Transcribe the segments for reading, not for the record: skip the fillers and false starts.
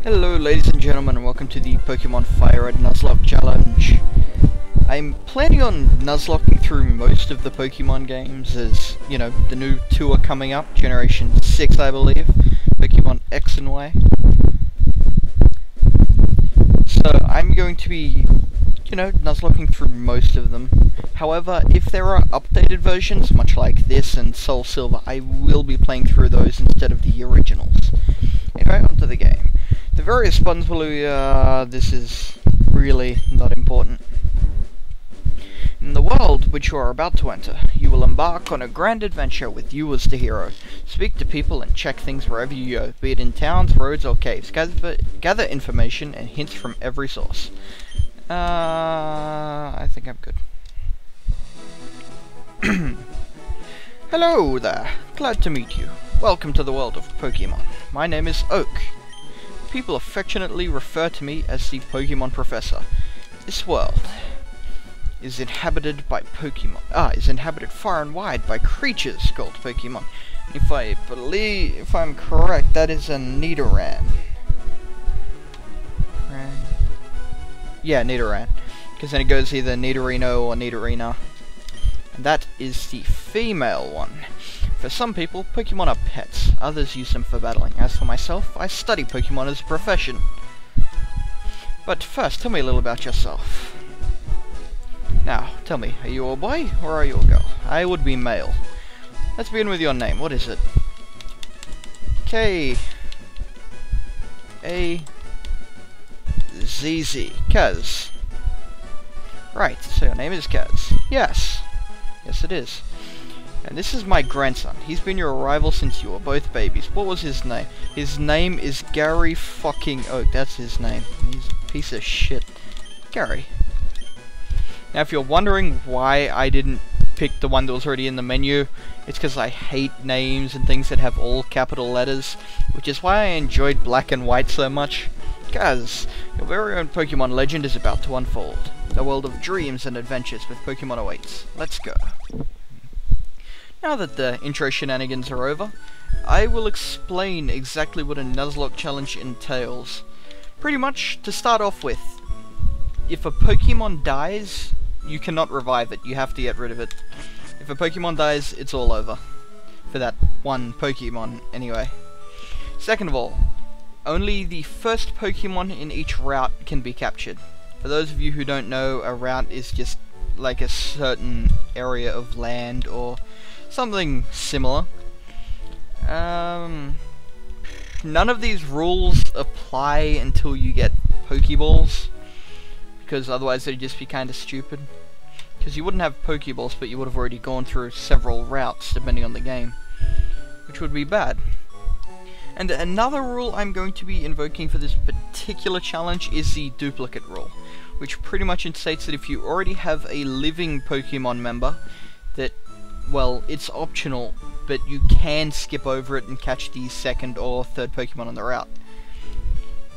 Hello ladies and gentlemen, and welcome to the Pokemon FireRed Nuzlock challenge. I'm planning on Nuzlocking through most of the Pokemon games as, you know, the new two are coming up, Generation 6 I believe, Pokemon X and Y. So I'm going to be, you know, Nuzlocking through most of them. However, if there are updated versions, much like this and Soul Silver, I will be playing through those instead of the originals. Anyway, onto the game. The various buttons below, this is really not important. In the world which you are about to enter, you will embark on a grand adventure with you as the hero. Speak to people and check things wherever you go, be it in towns, roads or caves. Gather information and hints from every source. I think I'm good. Hello there, glad to meet you. Welcome to the world of Pokemon. My name is Oak. People affectionately refer to me as the Pokemon Professor. This world is inhabited by Pokemon. Is inhabited far and wide by creatures called Pokemon. If I'm correct, that is a Nidoran. Yeah, Nidoran. Because then it goes either Nidorino or Nidorina. And that is the female one. For some people, Pokemon are pets, others use them for battling. As for myself, I study Pokemon as a profession. But first, tell me a little about yourself. Now, tell me, are you a boy or are you a girl? I would be male. Let's begin with your name. What is it? K-A-Z-Z. Kaz. Right, so your name is Kaz. Yes. Yes, it is. And this is my grandson. He's been your rival since you were both babies. What was his name? His name is Gary fucking Oak. That's his name. He's a piece of shit. Gary. Now, if you're wondering why I didn't pick the one that was already in the menu, it's because I hate names and things that have all capital letters, which is why I enjoyed Black and White so much. Kaz, your very own Pokemon legend is about to unfold. The world of dreams and adventures with Pokemon awaits. Let's go. Now that the intro shenanigans are over, I will explain exactly what a Nuzlocke challenge entails. Pretty much, to start off with, if a Pokemon dies, you cannot revive it, you have to get rid of it. If a Pokemon dies, it's all over. For that one Pokemon, anyway. Second of all, only the first Pokemon in each route can be captured. For those of you who don't know, a route is just like a certain area of land or something similar. None of these rules apply until you get Pokeballs, because otherwise they'd just be kind of stupid. Because you wouldn't have Pokeballs, but you would have already gone through several routes depending on the game, which would be bad. And another rule I'm going to be invoking for this particular challenge is the duplicate rule, which pretty much states that if you already have a living Pokemon member, that, well, it's optional, but you can skip over it and catch the second or third Pokemon on the route.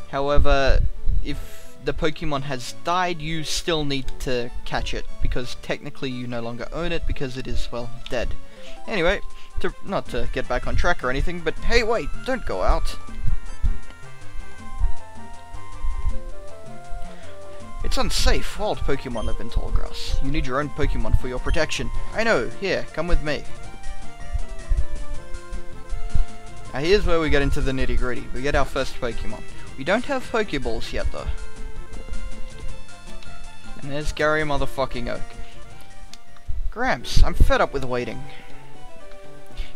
However, if the Pokemon has died, you still need to catch it, because technically you no longer own it because it is, well, dead. Anyway, not to get back on track or anything, but hey, wait, don't go out. It's unsafe. Wild Pokemon live in tall grass. You need your own Pokemon for your protection. I know. Here, come with me. Now here's where we get into the nitty-gritty. We get our first Pokemon. We don't have Pokeballs yet, though. And there's Gary motherfucking Oak. Gramps, I'm fed up with waiting.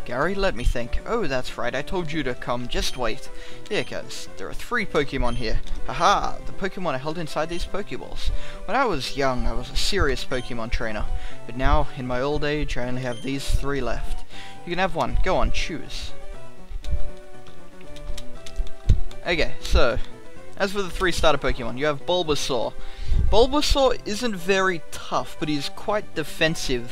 Gary, let me think. Oh, that's right, I told you to come, just wait. Here, Kaz, there are 3 Pokemon here. Haha, the Pokemon are held inside these Pokeballs. When I was young, I was a serious Pokemon trainer, but now, in my old age, I only have these 3 left. You can have one, go on, choose. Okay, so, as for the 3 starter Pokemon, you have Bulbasaur. Bulbasaur isn't very tough, but he's quite defensive.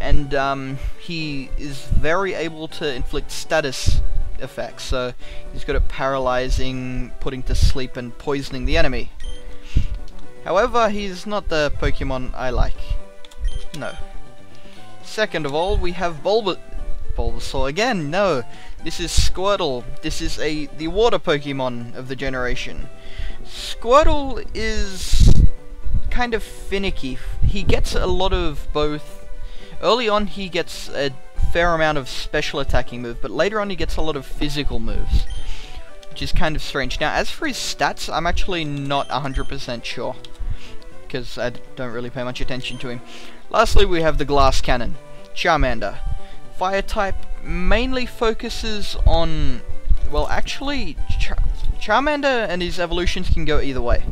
And he is very able to inflict status effects, so he's good at paralyzing, putting to sleep, and poisoning the enemy. However, he's not the Pokemon I like. No. Second of all, we have Bulbasaur. Again, no. This is Squirtle. This is the water Pokemon of the generation. Squirtle is kind of finicky. He gets a lot of both. Early on, he gets a fair amount of special attacking move, but later on he gets a lot of physical moves, which is kind of strange. Now, as for his stats, I'm actually not 100% sure, because I don't really pay much attention to him. Lastly, we have the Glass Cannon, Charmander. Fire type mainly focuses on, well, actually, Charmander and his evolutions can go either way.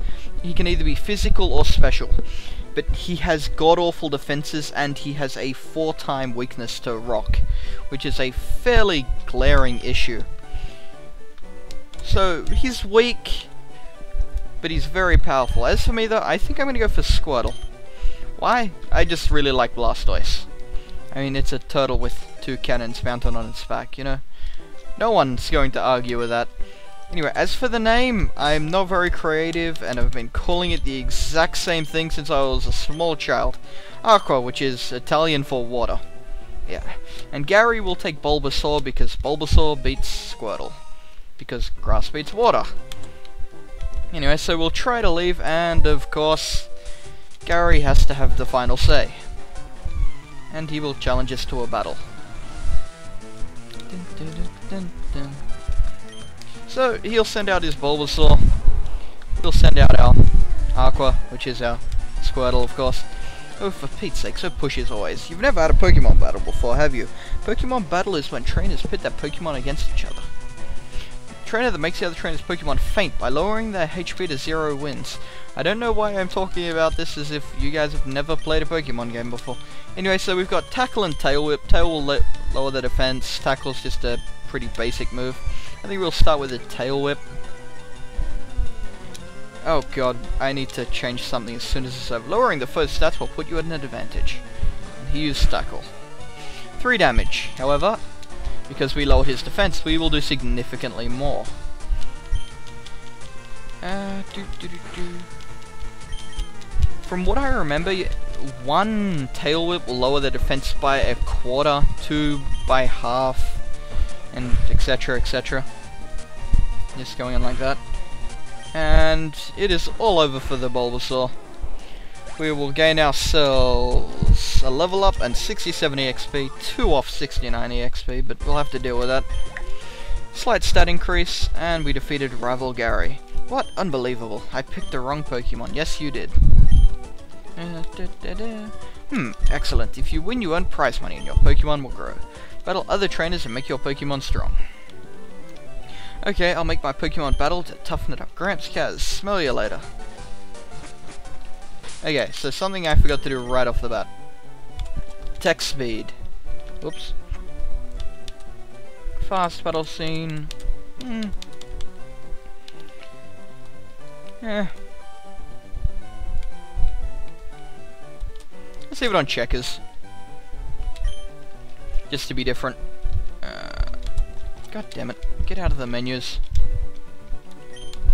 He can either be physical or special, but he has god-awful defenses and he has a 4-time weakness to rock, which is a fairly glaring issue. So, he's weak, but he's very powerful. As for me though, I think I'm going to go for Squirtle. Why? I just really like Blastoise. I mean, it's a turtle with 2 cannons mounted on its back, you know? No one's going to argue with that. Anyway, as for the name, I'm not very creative, and I've been calling it the exact same thing since I was a small child. Aqua, which is Italian for water. Yeah. And Gary will take Bulbasaur because Bulbasaur beats Squirtle. Because grass beats water. Anyway, so we'll try to leave, and of course, Gary has to have the final say. And he will challenge us to a battle. Dun, dun, dun, dun, dun. So, he'll send out his Bulbasaur. He'll send out our Aqua, which is our Squirtle, of course. Oh, for Pete's sake, so push as always. You've never had a Pokemon battle before, have you? Pokemon battle is when trainers pit their Pokemon against each other. Trainer that makes the other trainer's Pokemon faint by lowering their HP to 0 wins. I don't know why I'm talking about this as if you guys have never played a Pokemon game before. Anyway, so we've got Tackle and Tail Whip. Tail will lower the defense. Tackle's just a pretty basic move. I think we'll start with a Tail Whip. Oh god, I need to change something as soon as it's over. Lowering the foe's stats will put you at an advantage. And he used Tackle. 3 damage, however. Because we lowered his defense, we will do significantly more. From what I remember, 1 Tail Whip will lower the defense by 1/4, 2 by half, and etc, etc. Just going on like that. And it is all over for the Bulbasaur. We will gain ourselves a level up and 60-70 XP, 2 off 69 XP, but we'll have to deal with that. Slight stat increase, and we defeated rival Gary. What? Unbelievable. I picked the wrong Pokemon. Yes, you did. Excellent. If you win, you earn prize money and your Pokemon will grow. Battle other trainers and make your Pokemon strong. Okay, I'll make my Pokemon battle to toughen it up. Gramps, Kaz, smell you later. Okay, so something I forgot to do right off the bat. Attack speed. Whoops. Fast battle scene. Let's leave it on checkers. Just to be different. God damn it. Get out of the menus.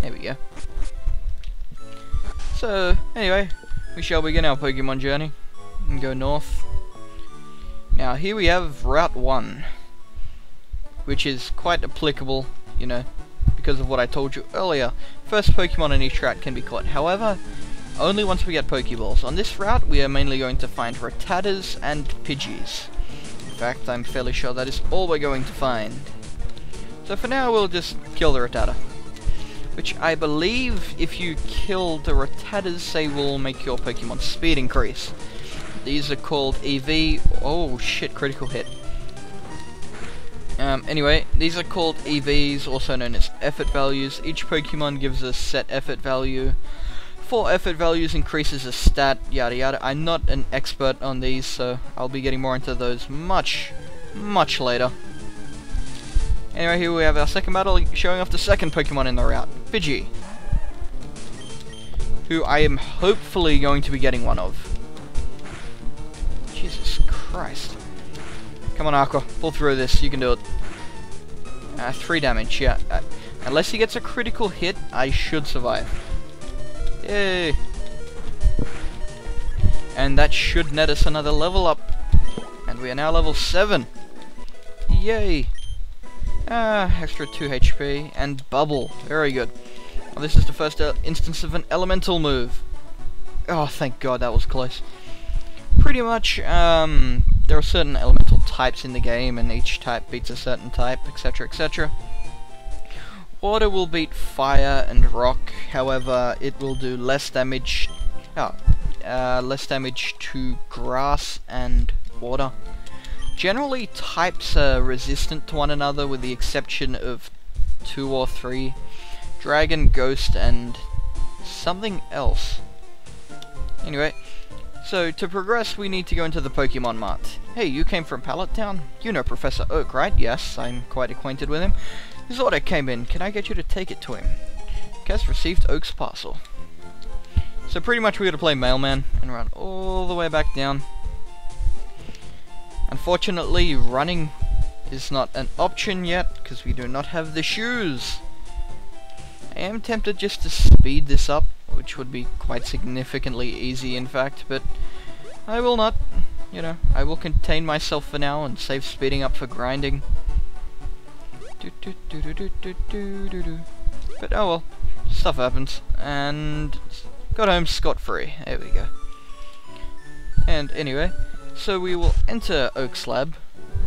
There we go. So, anyway, we shall begin our Pokemon journey and go north. Now, here we have Route 1, which is quite applicable, you know, because of what I told you earlier. First Pokemon in each route can be caught. However, only once we get Pokeballs. On this route, we are mainly going to find Rattatas and Pidgeys. In fact, I'm fairly sure that is all we're going to find. So for now, we'll just kill the Rattata. Which I believe, if you kill the Rattatas, they will make your Pokemon speed increase. These are called EV... Oh shit, critical hit. Anyway, these are called EVs, also known as effort values. Each Pokemon gives a set effort value. 4 effort values increases a stat, yada yada. I'm not an expert on these, so I'll be getting more into those much later. Anyway, here we have our second battle, showing off the second Pokemon in the route, Pidgey, who I am hopefully going to be getting one of. Jesus Christ. Come on, Aqua, pull through this, you can do it. 3 damage, yeah. Unless he gets a critical hit, I should survive. Yay! And that should net us another level up. And we are now level 7. yay! Extra 2 HP, and Bubble, very good. Well, this is the first instance of an elemental move. Oh, thank God, that was close. Pretty much, there are certain elemental types in the game, and each type beats a certain type, etc, etc. Water will beat fire and rock, however, it will do less damage, less damage to grass and water. Generally, types are resistant to one another with the exception of 2 or 3. Dragon, Ghost, and something else. Anyway, so to progress we need to go into the Pokemon Mart. Hey, you came from Pallet Town? You know Professor Oak, right? Yes, I'm quite acquainted with him. His order came in. Can I get you to take it to him? Kaz received Oak's parcel. So pretty much we gotta play Mailman and run all the way back down. Unfortunately, running is not an option yet, because we do not have the shoes. I am tempted just to speed this up, which would be quite significantly easy in fact, but I will not. You know, I will contain myself for now and save speeding up for grinding. But oh well, stuff happens, and got home scot-free. There we go. And anyway, so we will enter Oak's lab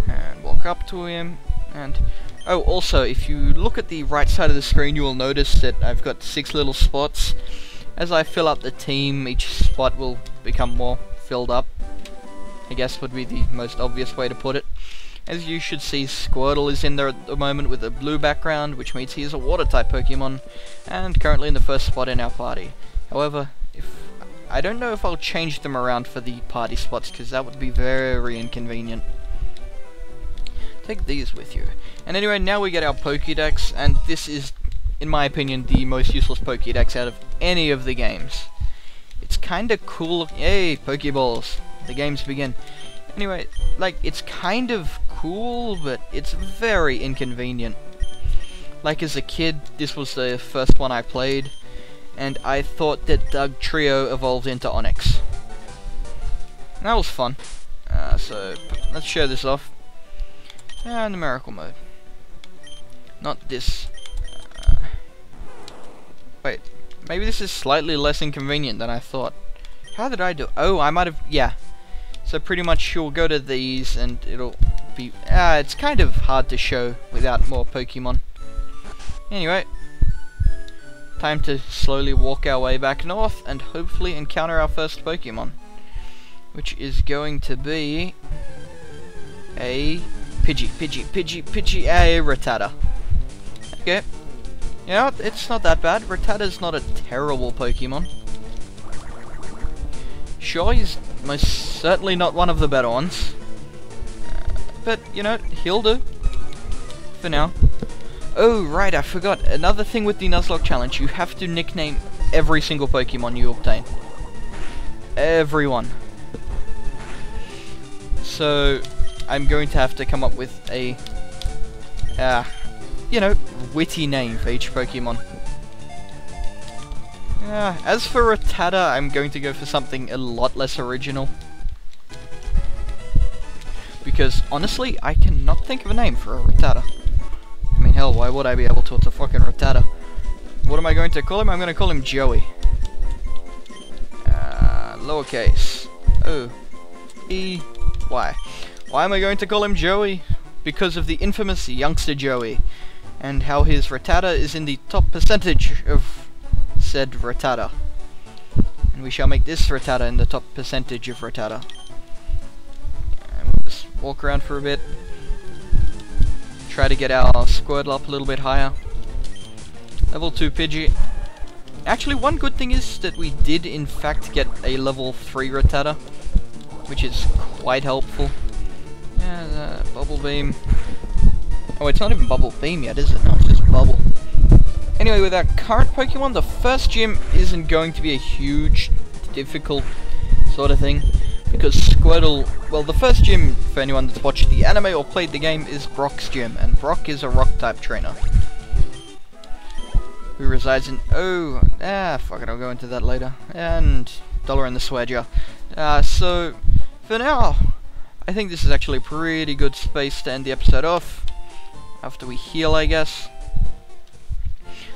and walk up to him, and oh, also if you look at the right side of the screen you will notice that I've got 6 little spots. As I fill up the team, each spot will become more filled up, I guess would be the most obvious way to put it. As you should see, Squirtle is in there at the moment with a blue background, which means he is a water type Pokemon, and currently in the first spot in our party. However, I don't know if I'll change them around for the party spots, because that would be very inconvenient. Take these with you. And anyway, now we get our Pokédex, and this is, in my opinion, the most useless Pokédex out of any of the games. It's kinda cool. Yay, Pokeballs. The games begin. Anyway, like, it's kind of cool, but it's very inconvenient. Like, as a kid, this was the first one I played, and I thought that Doug Trio evolved into Onix. And that was fun. So, let's show this off. Numerical mode. Not this. Wait, maybe this is slightly less inconvenient than I thought. How did I do? Oh, I might have, yeah. So pretty much you'll go to these and it'll be, it's kind of hard to show without more Pokemon. Anyway, time to slowly walk our way back north and hopefully encounter our first Pokemon, which is going to be a Pidgey, a Rattata. Okay, yeah, it's not that bad. Rattata's not a terrible Pokemon. Sure, he's most certainly not one of the better ones, but you know, he'll do for now. Oh right, I forgot, another thing with the Nuzlock challenge, you have to nickname every single Pokemon you obtain. Everyone. So I'm going to have to come up with a you know, witty name for each Pokemon. As for Rattata, I'm going to go for something a lot less original. Because, honestly, I cannot think of a name for a Rattata. I mean, hell, why would I be able to? It's a fucking Rattata. What am I going to call him? I'm going to call him Joey. Lowercase. O-E-Y. Why am I going to call him Joey? Because of the infamous youngster Joey. And how his Rattata is in the top percentage of said Rattata. And we shall make this Rattata in the top percentage of Rattata. And we'll just walk around for a bit. Try to get our Squirtle up a little bit higher. Level 2 Pidgey. Actually, one good thing is that we did in fact get a level 3 Rattata, which is quite helpful. Bubble Beam. Oh, it's not even Bubble Beam yet, is it? No, it's just Bubble. Anyway, with our current Pokemon, the first gym isn't going to be a huge, difficult sort of thing, because Squirtle, well, the first gym, for anyone that's watched the anime or played the game, is Brock's gym, and Brock is a rock-type trainer, who resides in, fuck it, I'll go into that later, and dollar in the swear jar. So, for now, I think this is actually a pretty good space to end the episode off. After we heal, I guess.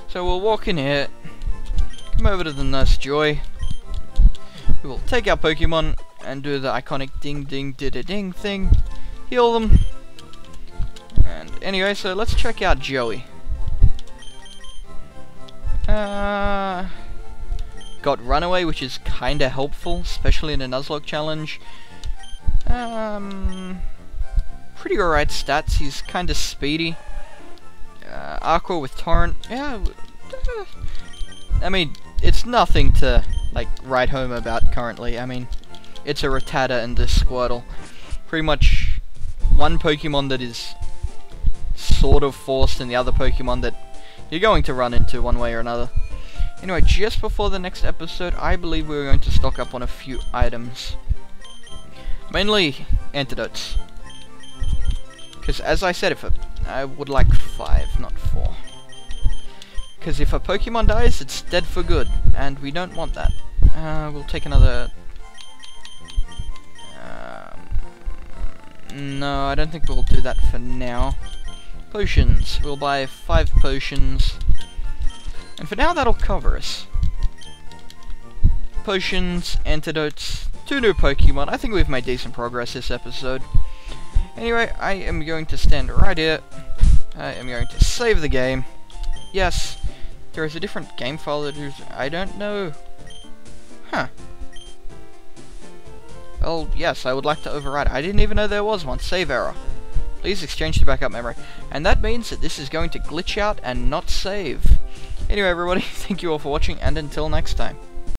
So we'll walk in here. Come over to the Nurse Joy. We will take our Pokemon and do the iconic ding ding dida ding thing. Heal them. And anyway, so let's check out Joey. Got Runaway, which is kinda helpful, especially in a Nuzlock challenge. Pretty alright stats, he's kinda speedy. Aqua with Torrent, yeah, I mean, it's nothing to, like, write home about currently. I mean, it's a Rattata and this Squirtle. Pretty much one Pokemon that is sort of forced and the other Pokemon that you're going to run into one way or another. Anyway, just before the next episode, I believe we're going to stock up on a few items. Mainly antidotes. Because as I said, I would like 5, not 4. Because if a Pokemon dies, it's dead for good, and we don't want that. We'll take another... no, I don't think we'll do that for now. Potions. We'll buy 5 potions. And for now, that'll cover us. Potions, antidotes, 2 new Pokemon. I think we've made decent progress this episode. Anyway, I am going to stand right here. I am going to save the game. Yes, there is a different game file that is... I don't know. Huh. Well, yes, I would like to override. I didn't even know there was one. Save error. Please exchange to backup memory. And that means that this is going to glitch out and not save. Anyway, everybody, thank you all for watching, and until next time.